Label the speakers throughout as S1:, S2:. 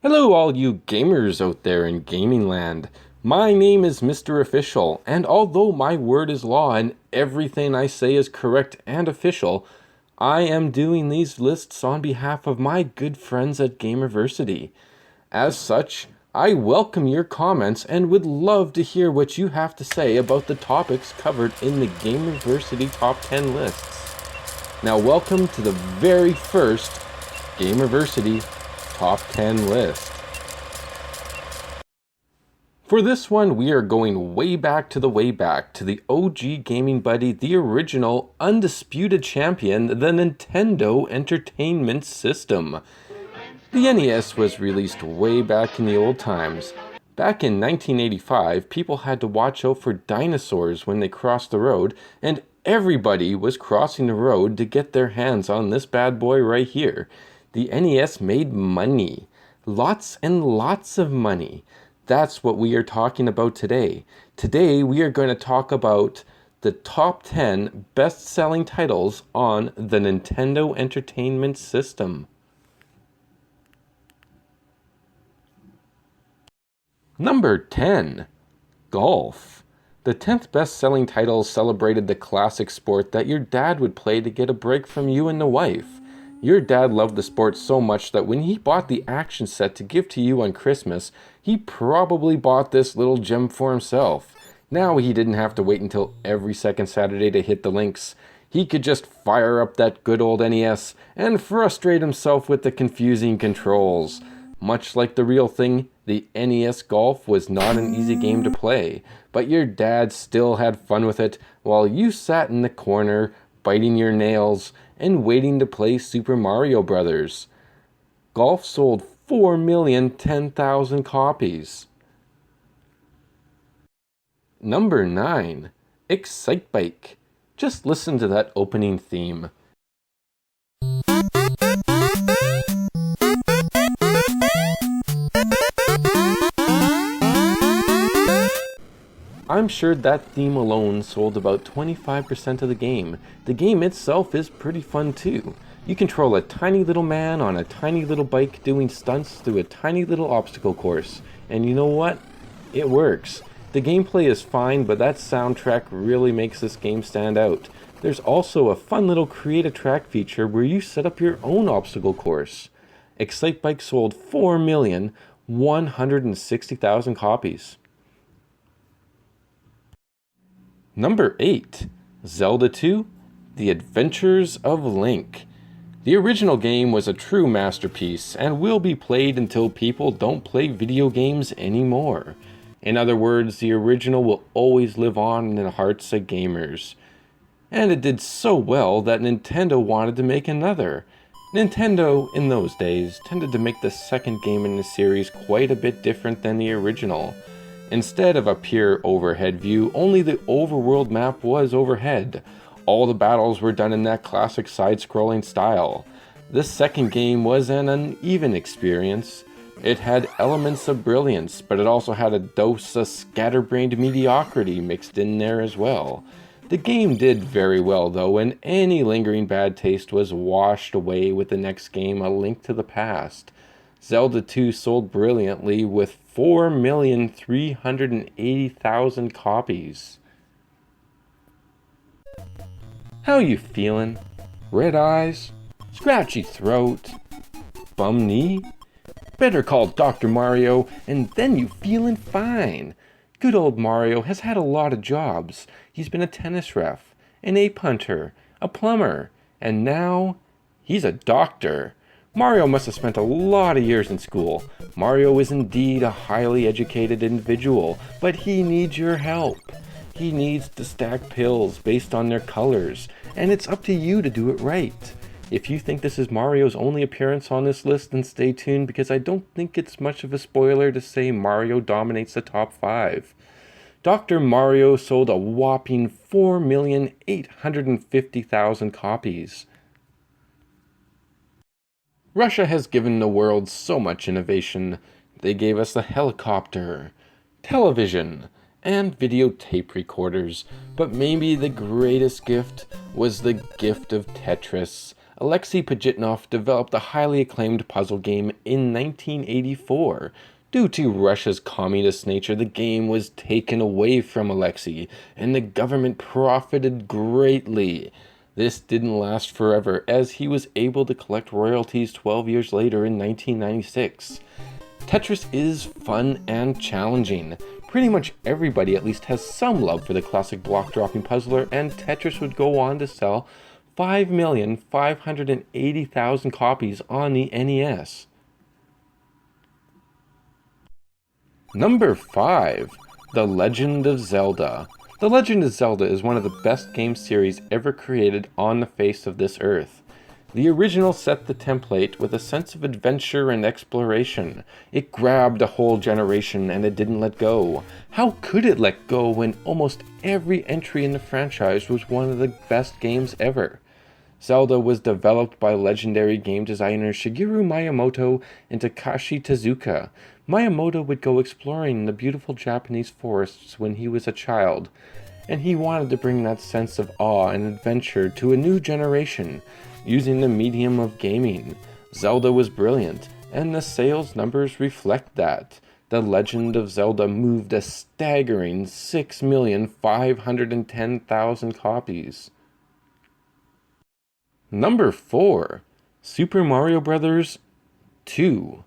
S1: Hello all you gamers out there in gaming land. My name is Mr. Official, and although my word is law and everything I say is correct and official, I am doing these lists on behalf of my good friends at Gamerversity. As such, I welcome your comments and would love to hear what you have to say about the topics covered in the Gamerversity Top 10 lists. Now welcome to the very first Gamerversity Top 10 list. For this one, we are going way back to the OG gaming buddy, the original undisputed champion, the Nintendo Entertainment System. The NES was released way back in the old times. Back in 1985, people had to watch out for dinosaurs when they crossed the road, and everybody was crossing the road to get their hands on this bad boy right here. The NES made money. Lots and lots of money. That's what we are talking about today. Today we are going to talk about the top 10 best-selling titles on the Nintendo Entertainment System. Number 10. Golf. The 10th best-selling title celebrated the classic sport that your dad would play to get a break from you and the wife. Your dad loved the sport so much that when he bought the action set to give to you on Christmas, he probably bought this little gem for himself. Now he didn't have to wait until every second Saturday to hit the links. He could just fire up that good old NES and frustrate himself with the confusing controls. Much like the real thing, the NES Golf was not an easy game to play, but your dad still had fun with it while you sat in the corner, biting your nails, and waiting to play Super Mario Bros. Golf sold 4,010,000 copies. Number 9. Excitebike. Just listen to that opening theme. I'm sure that theme alone sold about 25% of the game. The game itself is pretty fun too. You control a tiny little man on a tiny little bike doing stunts through a tiny little obstacle course. And you know what? It works. The gameplay is fine, but that soundtrack really makes this game stand out. There's also a fun little create a track feature where you set up your own obstacle course. Excitebike sold 4,160,000 copies. Number 8. Zelda 2: The Adventures of Link. The original game was a true masterpiece and will be played until people don't play video games anymore. In other words, the original will always live on in the hearts of gamers. And it did so well that Nintendo wanted to make another. Nintendo, in those days, tended to make the second game in the series quite a bit different than the original. Instead of a pure overhead view, only the overworld map was overhead. All the battles were done in that classic side-scrolling style. This second game was an uneven experience. It had elements of brilliance, but it also had a dose of scatterbrained mediocrity mixed in there as well. The game did very well though, and any lingering bad taste was washed away with the next game, A Link to the Past. Zelda 2 sold brilliantly with 4,380,000 copies. How you feeling? Red eyes? Scratchy throat? Bum knee? Better call Dr. Mario and then you feelin' fine. Good old Mario has had a lot of jobs. He's been a tennis ref, an ape hunter, a plumber, and now he's a doctor. Mario must have spent a lot of years in school. Mario is indeed a highly educated individual, but he needs your help. He needs to stack pills based on their colors, and it's up to you to do it right. If you think this is Mario's only appearance on this list, then stay tuned because I don't think it's much of a spoiler to say Mario dominates the top 5. Dr. Mario sold a whopping 4,850,000 copies. Russia has given the world so much innovation. They gave us a helicopter, television, and videotape recorders, but maybe the greatest gift was the gift of Tetris, Alexei Pajitnov developed the highly acclaimed puzzle game in 1984. Due to Russia's communist nature, the game was taken away from Alexei, and the government profited greatly. This didn't last forever, as he was able to collect royalties 12 years later in 1996. Tetris is fun and challenging. Pretty much everybody at least has some love for the classic block-dropping puzzler, and Tetris would go on to sell 5,580,000 copies on the NES. Number 5. The Legend of Zelda. The Legend of Zelda is one of the best game series ever created on the face of this earth. The original set the template with a sense of adventure and exploration. It grabbed a whole generation and it didn't let go. How could it let go when almost every entry in the franchise was one of the best games ever? Zelda was developed by legendary game designers Shigeru Miyamoto and Takashi Tezuka. Miyamoto would go exploring in the beautiful Japanese forests when he was a child, and he wanted to bring that sense of awe and adventure to a new generation, using the medium of gaming. Zelda was brilliant, and the sales numbers reflect that. The Legend of Zelda moved a staggering 6,510,000 copies. Number 4. Super Mario Bros. 2.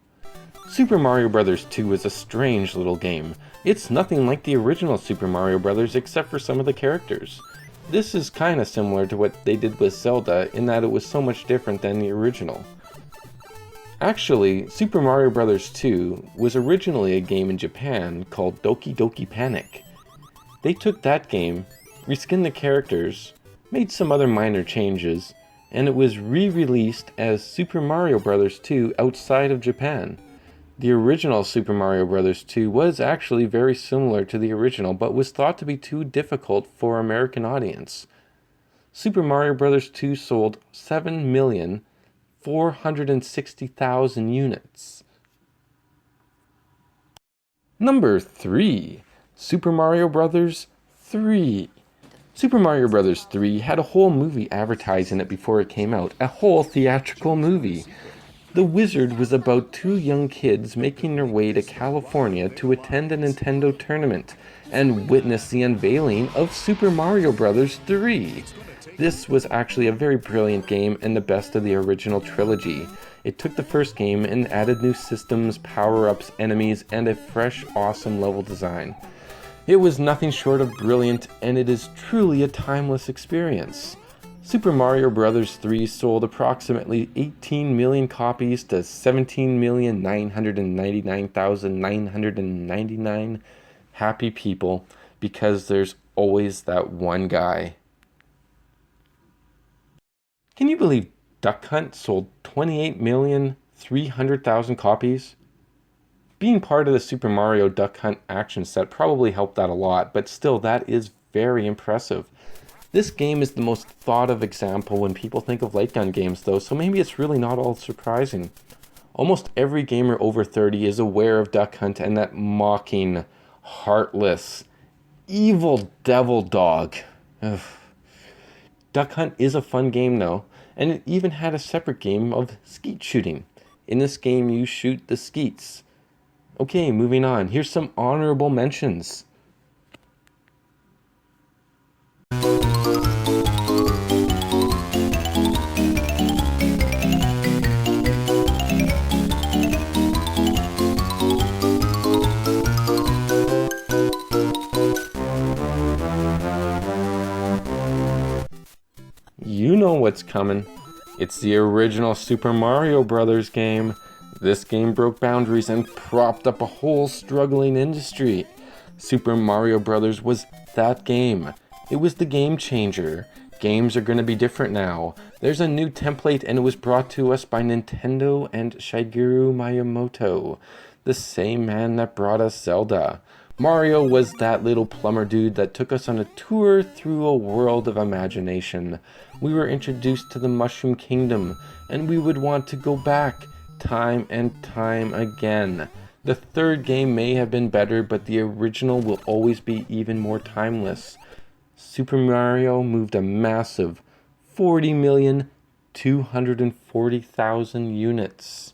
S1: Super Mario Bros. 2 is a strange little game. It's nothing like the original Super Mario Bros. Except for some of the characters. This is kinda similar to what they did with Zelda in that it was so much different than the original. Actually, Super Mario Bros. 2 was originally a game in Japan called Doki Doki Panic. They took that game, reskinned the characters, made some other minor changes, and it was re-released as Super Mario Bros. 2 outside of Japan. The original Super Mario Bros. 2 was actually very similar to the original, but was thought to be too difficult for American audience. Super Mario Bros. 2 sold 7,460,000 units. Number 3. Super Mario Bros. 3. Super Mario Bros. 3 had a whole movie advertised in it before it came out, a whole theatrical movie. The Wizard was about 2 young kids making their way to California to attend a Nintendo tournament and witness the unveiling of Super Mario Bros. 3. This was actually a very brilliant game and the best of the original trilogy. It took the first game and added new systems, power-ups, enemies, and a fresh, awesome level design. It was nothing short of brilliant, and it is truly a timeless experience. Super Mario Bros. 3 sold approximately 18 million copies to 17,999,999 happy people, because there's always that one guy. Can you believe Duck Hunt sold 28,300,000 copies? Being part of the Super Mario Duck Hunt action set probably helped that a lot, but still, that is very impressive. This game is the most thought of example when people think of light gun games though, so maybe it's really not all surprising. Almost every gamer over 30 is aware of Duck Hunt and that mocking, heartless, evil devil dog. Ugh. Duck Hunt is a fun game though, and it even had a separate game of skeet shooting. In this game you shoot the skeets. Okay, moving on. Here's some honorable mentions. You know what's coming. It's the original Super Mario Bros. Game. This game broke boundaries and propped up a whole struggling industry. Super Mario Bros. Was that game. It was the game changer. Games are going to be different now. There's a new template and it was brought to us by Nintendo and Shigeru Miyamoto, the same man that brought us Zelda. Mario was that little plumber dude that took us on a tour through a world of imagination. We were introduced to the Mushroom Kingdom, and we would want to go back time and time again. The third game may have been better, but the original will always be even more timeless. Super Mario moved a massive 40,200,000 240,000 units.